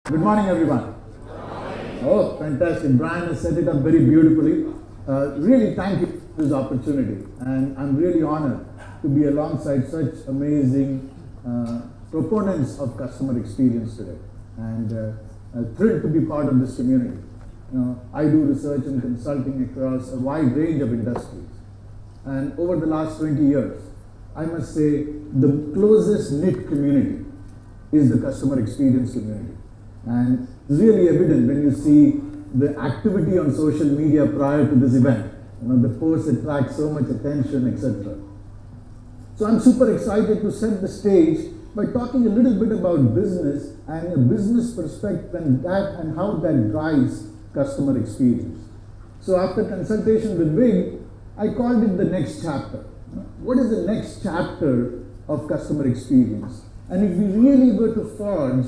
Good morning, everyone. Oh, fantastic. Brian has set it up very beautifully. Really, thank you for this opportunity. And I'm really honored to be alongside such amazing proponents of customer experience today. And thrilled to be part of this community. I do research and consulting across a wide range of industries. And over the last 20 years, I must say the closest knit community is the customer experience community. And it's really evident when you see the activity on social media prior to this event. The posts attract so much attention, etc. So I'm super excited to set the stage by talking a little bit about business and a business perspective and how that drives customer experience. So after consultation with Big, I called it the next chapter. What is the next chapter of customer experience? And if we really were to forge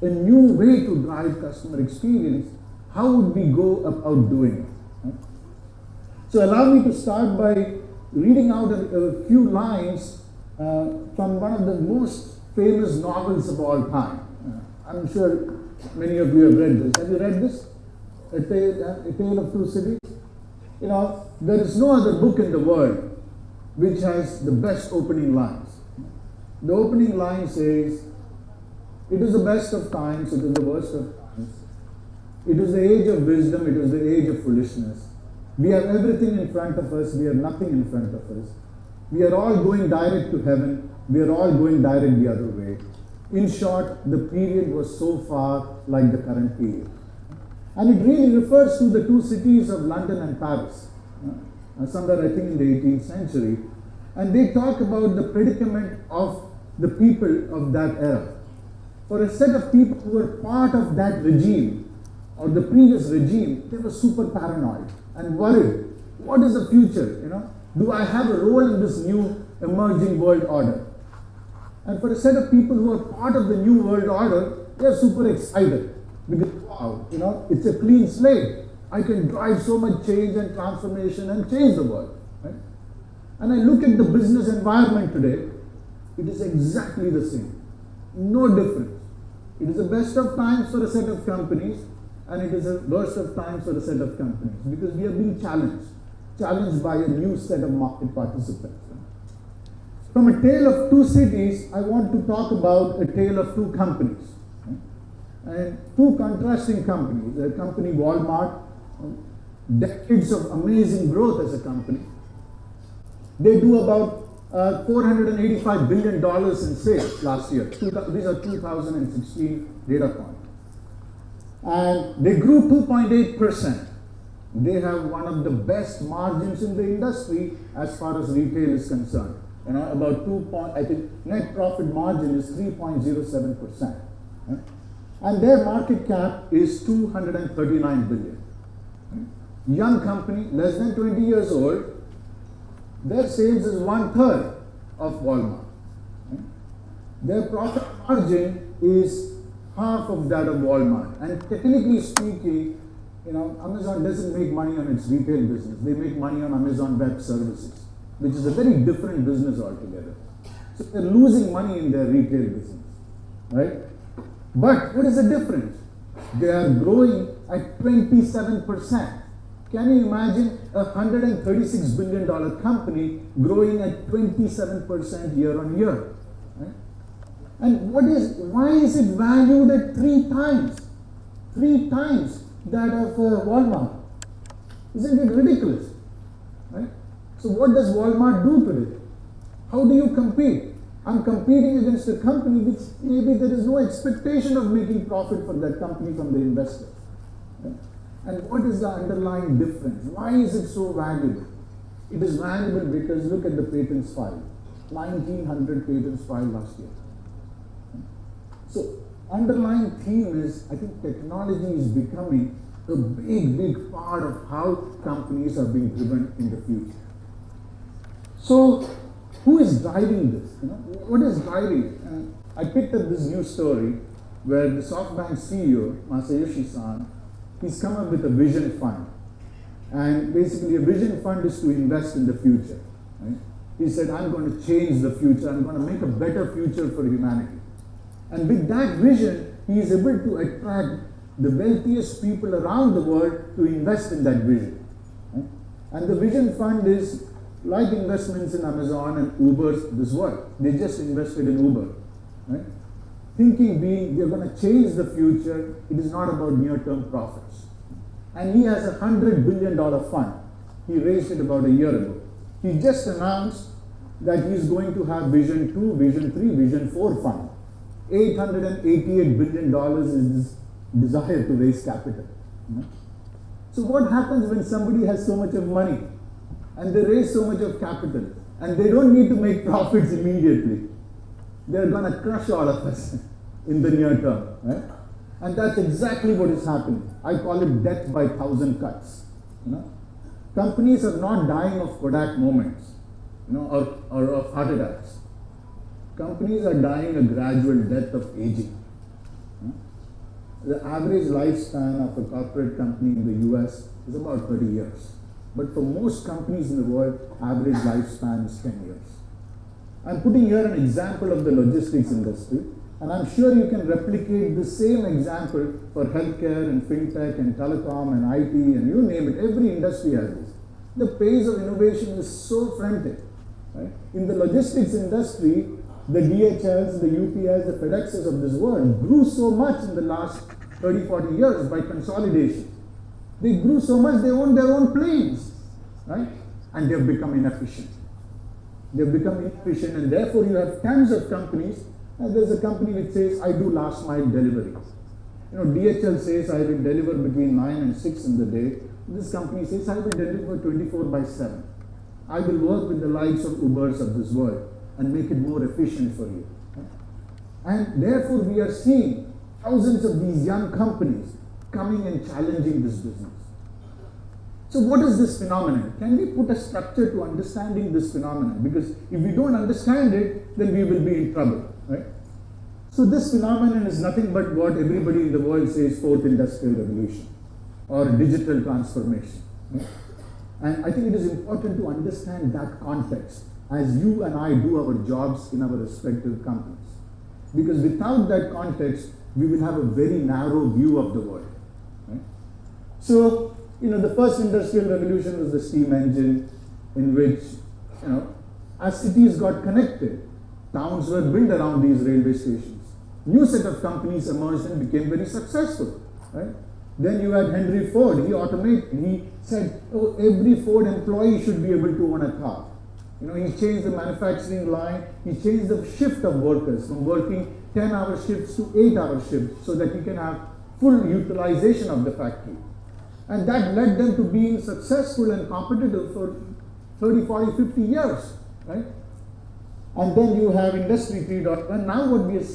a new way to drive customer experience, how would we go about doing it? So allow me to start by reading out a few lines from one of the most famous novels of all time. I'm sure many of you have read this. Have you read this? A Tale of Two Cities? There is no other book in the world which has the best opening lines. The opening line says, "It is the best of times, it is the worst of times. It is the age of wisdom, it is the age of foolishness. We have everything in front of us, we have nothing in front of us. We are all going direct to heaven, we are all going direct the other way. In short, the period was so far like the current period." And it really refers to the two cities of London and Paris, somewhere I think in the 18th century. And they talk about the predicament of the people of that era. For a set of people who were part of that regime, or the previous regime, they were super paranoid and worried. What is the future? Do I have a role in this new emerging world order? And for a set of people who are part of the new world order, they are super excited. Because, wow, it's a clean slate. I can drive so much change and transformation and change the world. Right? And I look at the business environment today, it is exactly the same. No difference. It is the best of times for a set of companies, and it is the worst of times for a set of companies, because we are being challenged by a new set of market participants. From a tale of two cities, I want to talk about a tale of two companies. And two contrasting companies. The company Walmart, decades of amazing growth as a company. They do about $485 billion in sales last year. These are 2016 data points. And they grew 2.8%. They have one of the best margins in the industry as far as retail is concerned. About I think net profit margin is 3.07%. And their market cap is $239 billion. Young company, less than 20 years old. Their sales is 1/3 of Walmart. Their profit margin is half of that of Walmart. And technically speaking, Amazon doesn't make money on its retail business. They make money on Amazon Web Services, which is a very different business altogether. So they're losing money in their retail business, right? But what is the difference? They are growing at 27%. Can you imagine a $136 billion company growing at 27% year on year? Right? And why is it valued at 3 times? 3 times that of Walmart. Isn't it ridiculous? Right? So what does Walmart do today? How do you compete? I'm competing against a company which maybe there is no expectation of making profit for that company from the investors. Right? And what is the underlying difference? Why is it so valuable? It is valuable because look at the patents filed. 1,900 patents filed last year. So underlying theme is, I think technology is becoming a big part of how companies are being driven in the future. So who is driving this? What is driving? I picked up this news story where the SoftBank CEO, Masayoshi-san, he's come up with a vision fund. And basically a vision fund is to invest in the future. Right? He said, I'm going to change the future. I'm going to make a better future for humanity. And with that vision, he is able to attract the wealthiest people around the world to invest in that vision. Right? And the Vision Fund is like investments in Amazon and Uber's this world. They just invested in Uber. Right? Thinking being, we're going to change the future, it is not about near-term profits. And he has $100 billion fund. He raised it about a year ago. He just announced that he's going to have Vision 2, Vision 3, Vision 4 fund. $888 billion is his desire to raise capital. So what happens when somebody has so much of money and they raise so much of capital and they don't need to make profits immediately? They're going to crush all of us in the near term. Right? And that's exactly what is happening. I call it death by 1,000 cuts. Companies are not dying of Kodak moments, or of heart attacks. Companies are dying a gradual death of aging. The average lifespan of a corporate company in the US is about 30 years. But for most companies in the world, average lifespan is 10 years. I'm putting here an example of the logistics industry, and I'm sure you can replicate the same example for healthcare and fintech and telecom and IT and you name it. Every industry has this. The pace of innovation is so frantic. Right? In the logistics industry, the DHLs, the UPS, the FedExes of this world grew so much in the last 30, 40 years by consolidation. They grew so much, they own their own planes, right? And they've become inefficient. They've become inefficient, and therefore you have tons of companies. And there's a company which says, I do last mile delivery. DHL says, I will deliver between 9 and 6 in the day. This company says, I will deliver 24/7. I will work with the likes of Ubers of this world and make it more efficient for you. And therefore we are seeing thousands of these young companies coming and challenging this business. So what is this phenomenon? Can we put a structure to understanding this phenomenon? Because if we don't understand it, then we will be in trouble, right? So this phenomenon is nothing but what everybody in the world says, fourth industrial revolution or digital transformation. Right? And I think it is important to understand that context as you and I do our jobs in our respective companies. Because without that context, we will have a very narrow view of the world. Right? So, the first industrial revolution was the steam engine, in which, as cities got connected, towns were built around these railway stations. New set of companies emerged and became very successful. Right? Then you had Henry Ford. He said, every Ford employee should be able to own a car. He changed the manufacturing line. He changed the shift of workers from working 10-hour shifts to 8-hour shifts so that he can have full utilization of the factory. And that led them to being successful and competitive for 30, 40, 50 years. Right? And then you have Industry 3.1. Now what we are seeing